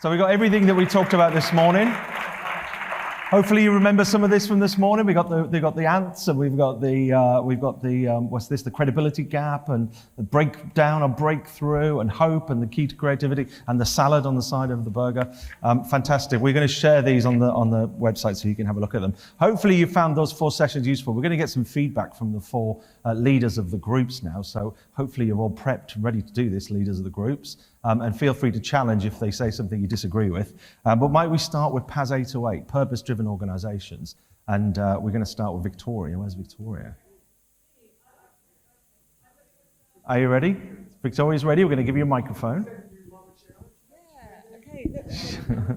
So we got everything that we talked about this morning. Hopefully you remember some of this from this morning. We got the ants, and we've got the what's this? The credibility gap, and the breakdown or breakthrough, and hope, and the key to creativity, and the salad on the side of the burger. Fantastic. We're going to share these on the website so you can have a look at them. Hopefully you found those 4 sessions useful. We're going to get some feedback from the 4 leaders of the groups now. So hopefully you're all prepped, ready to do this, leaders of the groups. And feel free to challenge if they say something you disagree with. But might we start with PAS 808, Purpose-Driven Organizations. And we're going to start with Victoria. Where's Victoria? Are you ready? Victoria's ready. We're going to give you a microphone. Yeah, okay.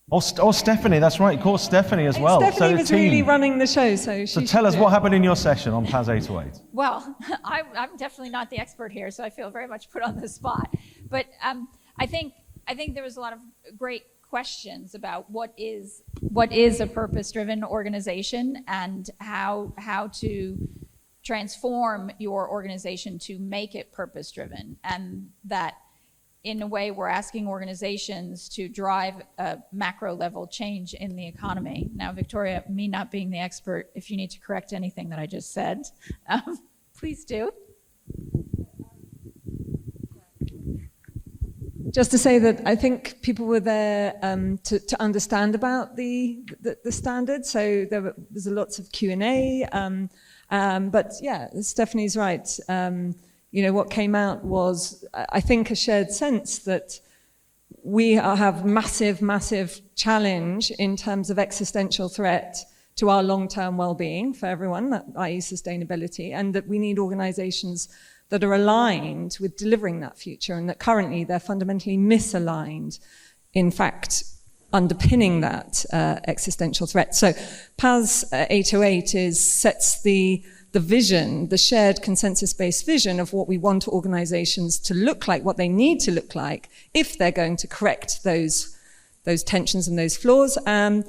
Or Stephanie, that's right. Call Stephanie as well. Stephanie was really running the show, so tell us what happened in your session on PAS 808. Well, I'm definitely not the expert here, so I feel very much put on the spot. But I think there was a lot of great questions about what is a purpose-driven organization, and how to transform your organization to make it purpose-driven, and that in a way, we're asking organizations to drive a macro level change in the economy. Now, Victoria, me not being the expert, if you need to correct anything that I just said, please do. Just to say that I think people were there to understand about the standards, so there's lots of Q&A. But yeah, Stephanie's right. What came out was, I think, a shared sense that we have massive challenge in terms of existential threat to our long-term well-being for everyone, i.e. sustainability, and that we need organizations that are aligned with delivering that future, and that currently they're fundamentally misaligned, in fact, underpinning that existential threat. So PAS 808 sets the vision, the shared consensus-based vision of what we want organizations to look like, what they need to look like if they're going to correct those tensions and those flaws. And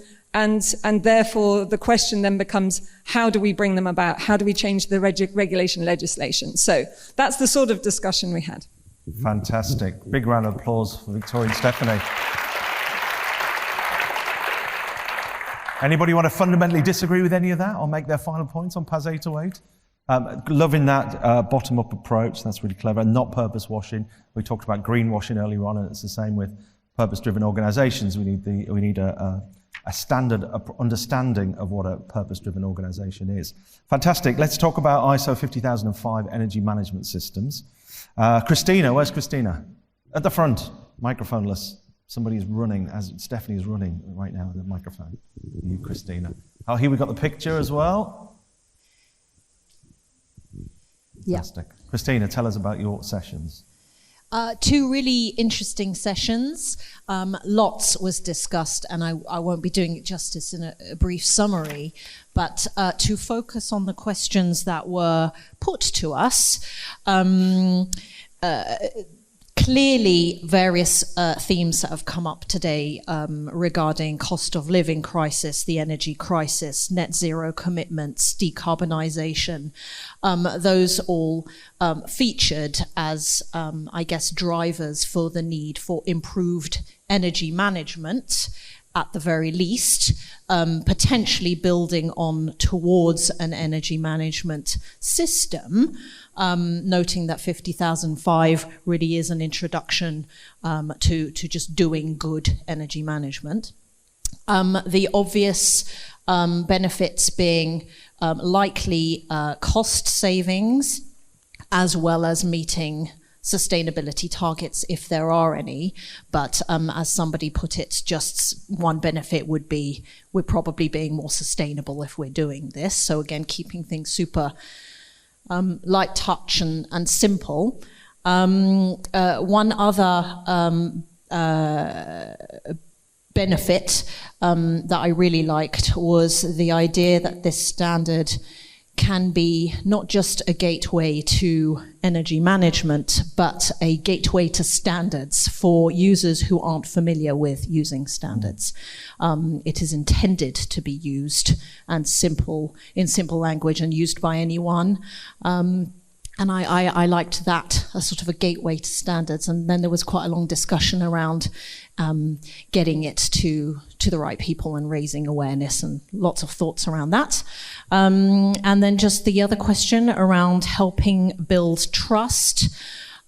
therefore the question then becomes, how do we bring them about? How do we change the regulation legislation? So that's the sort of discussion we had. Fantastic. Big round of applause for Victoria and Stephanie. Anybody want to fundamentally disagree with any of that or make their final points on PAS 808? Loving that bottom-up approach. That's really clever. And not purpose washing. We talked about greenwashing earlier on, and it's the same with purpose-driven organizations. We need a standard understanding of what a purpose-driven organization is. Fantastic. Let's talk about ISO 50005 energy management systems. Christina, where's Christina? At the front, microphoneless. Somebody is running, as Stephanie is running right now, the microphone. You, Christina. Oh, here we've got the picture as well. Fantastic. Yeah. Christina, tell us about your sessions. 2 really interesting sessions. Lots was discussed, and I won't be doing it justice in a brief summary, but to focus on the questions that were put to us. Clearly, various themes that have come up today regarding cost of living crisis, the energy crisis, net zero commitments, decarbonisation, those all featured as, I guess, drivers for the need for improved energy management, at the very least, potentially building on towards an energy management system. Noting that 50005 really is an introduction to just doing good energy management. The obvious benefits being likely cost savings, as well as meeting sustainability targets if there are any. But as somebody put it, just one benefit would be we're probably being more sustainable if we're doing this. So again, keeping things super light touch and simple. One other benefit that I really liked was the idea that this standard can be not just a gateway to energy management, but a gateway to standards for users who aren't familiar with using standards. It is intended to be used and in simple language and used by anyone. And I liked that as sort of a gateway to standards. And then there was quite a long discussion around getting it to the right people and raising awareness, and lots of thoughts around that. And then just the other question around helping build trust.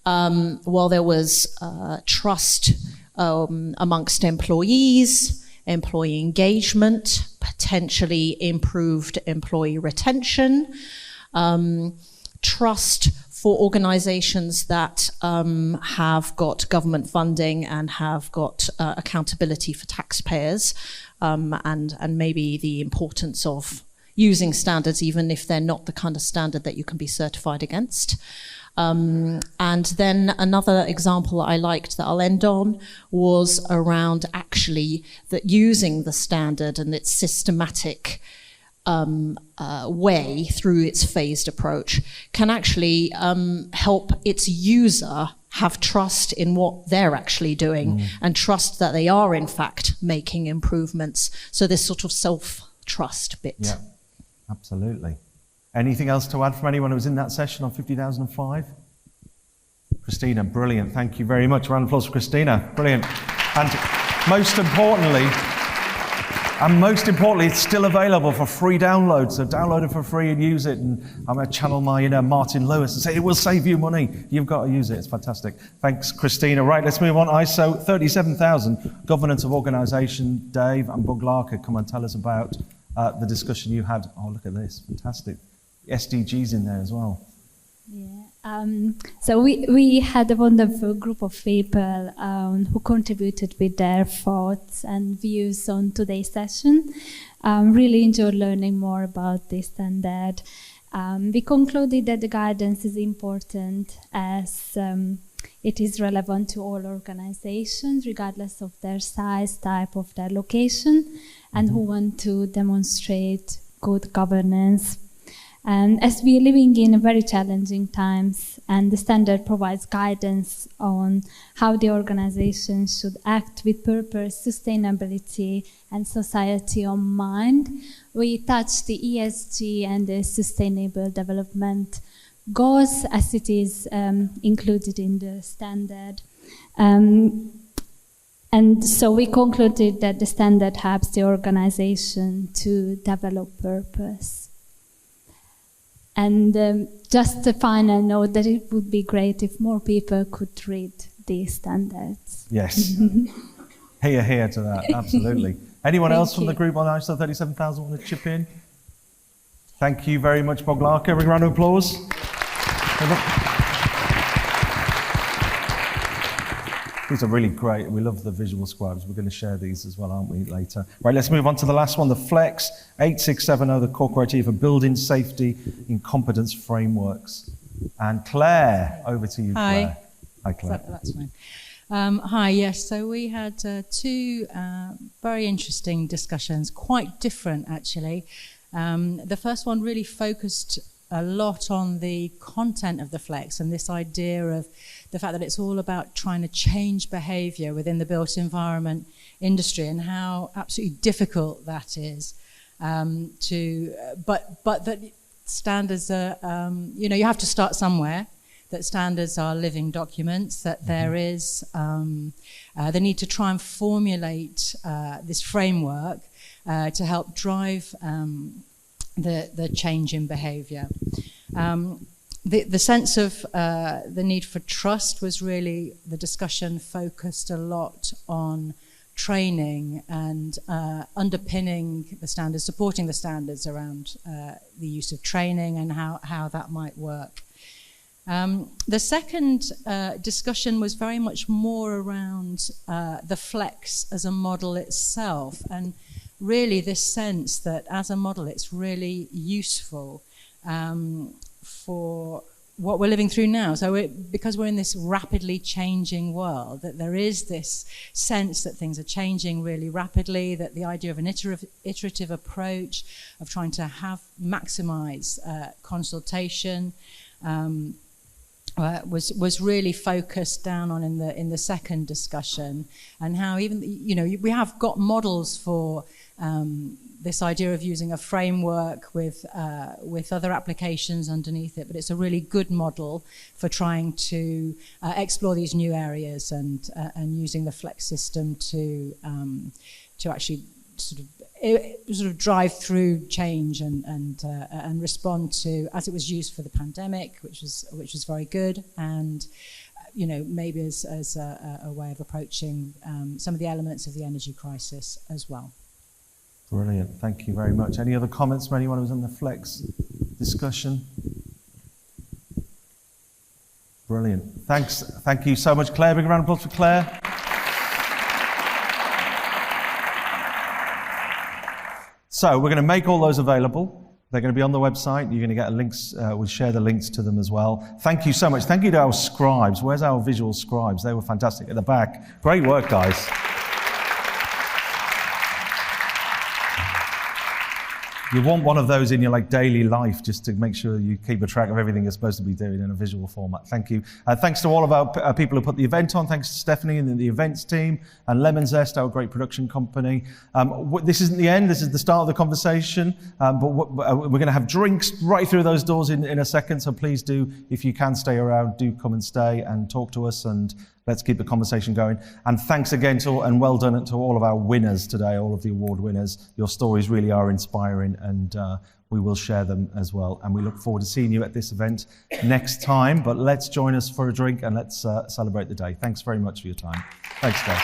Well, there was trust amongst employees, employee engagement, potentially improved employee retention, trust for organizations that have got government funding and have got accountability for taxpayers, and maybe the importance of using standards even if they're not the kind of standard that you can be certified against. And then another example that I liked that I'll end on was around actually that using the standard and its systematic way through its phased approach can actually help its user have trust in what they're actually doing and trust that they are in fact making improvements. So this sort of self-trust bit. Yeah, absolutely. Anything else to add from anyone who was in that session on 50,005? Christina, brilliant. Thank you very much. Round of applause for Christina. Brilliant. And most importantly, it's still available for free download. So download it for free and use it. And I'm going to channel my inner Martin Lewis and say, it will save you money. You've got to use it. It's fantastic. Thanks, Christina. Right, let's move on. ISO 37000, Governance of Organisation. Dave and Buglarka, come and tell us about the discussion you had. Oh, look at this. Fantastic. SDGs in there as well. Yeah. So we had a wonderful group of people who contributed with their thoughts and views on today's session. Really enjoyed learning more about this standard. We concluded that the guidance is important as it is relevant to all organizations, regardless of their size, type of their location, and who want to demonstrate good governance. And as we are living in very challenging times, and the standard provides guidance on how the organization should act with purpose, sustainability, and society on mind, we touch the ESG and the sustainable development goals as it is included in the standard. And so we concluded that the standard helps the organization to develop purpose. And just a final note that it would be great if more people could read these standards. Yes. Hear to that, absolutely. Anyone else from the group on ISO 37000 want to chip in? Thank you very much, Boglarka. A round of applause. These are really great. We love the visual scribes. We're going to share these as well, aren't we, later? Right, let's move on to the last one, the FLEX 8670, the core criteria for building safety in competence frameworks. And Claire, over to you, Claire. Hi, Claire. That's fine. Hi, yes. So we had two very interesting discussions, quite different, actually. The first one really focused a lot on the content of the FLEX and this idea of the fact that it's all about trying to change behavior within the built environment industry and how absolutely difficult that is but that standards are, you have to start somewhere, that standards are living documents, that there is the need to try and formulate this framework to help drive the change in behavior. The sense of the need for trust was really, the discussion focused a lot on training and underpinning the standards, supporting the standards around the use of training and how that might work. The second discussion was very much more around the FLEX as a model itself, and really this sense that as a model it's really useful for what we're living through now. So because we're in this rapidly changing world, that there is this sense that things are changing really rapidly, that the idea of an iterative approach of trying to maximize consultation was really focused down on in the second discussion, and how even we have got models for this idea of using a framework with other applications underneath it, but it's a really good model for trying to explore these new areas and using the Flex system to actually sort of drive through change and respond to, as it was used for the pandemic, which was very good, and maybe as a way of approaching some of the elements of the energy crisis as well. Brilliant. Thank you very much. Any other comments from anyone who was on the Flex discussion? Brilliant. Thanks. Thank you so much, Claire. Big round of applause for Claire. So we're going to make all those available. They're going to be on the website. You're going to get links. We'll share the links to them as well. Thank you so much. Thank you to our scribes. Where's our visual scribes? They were fantastic at the back. Great work, guys. You want one of those in your daily life just to make sure you keep a track of everything you're supposed to be doing in a visual format. Thank you. Thanks to all of our people who put the event on. Thanks to Stephanie and the events team and Lemon Zest, our great production company. This isn't the end. This is the start of the conversation. But we're going to have drinks right through those doors in a second. So please do, if you can stay around, do come and stay and talk to us, and let's keep the conversation going. And thanks again and well done to all of our winners today, all of the award winners. Your stories really are inspiring, and we will share them as well. And we look forward to seeing you at this event next time. But let's join us for a drink and let's celebrate the day. Thanks very much for your time. Thanks, guys.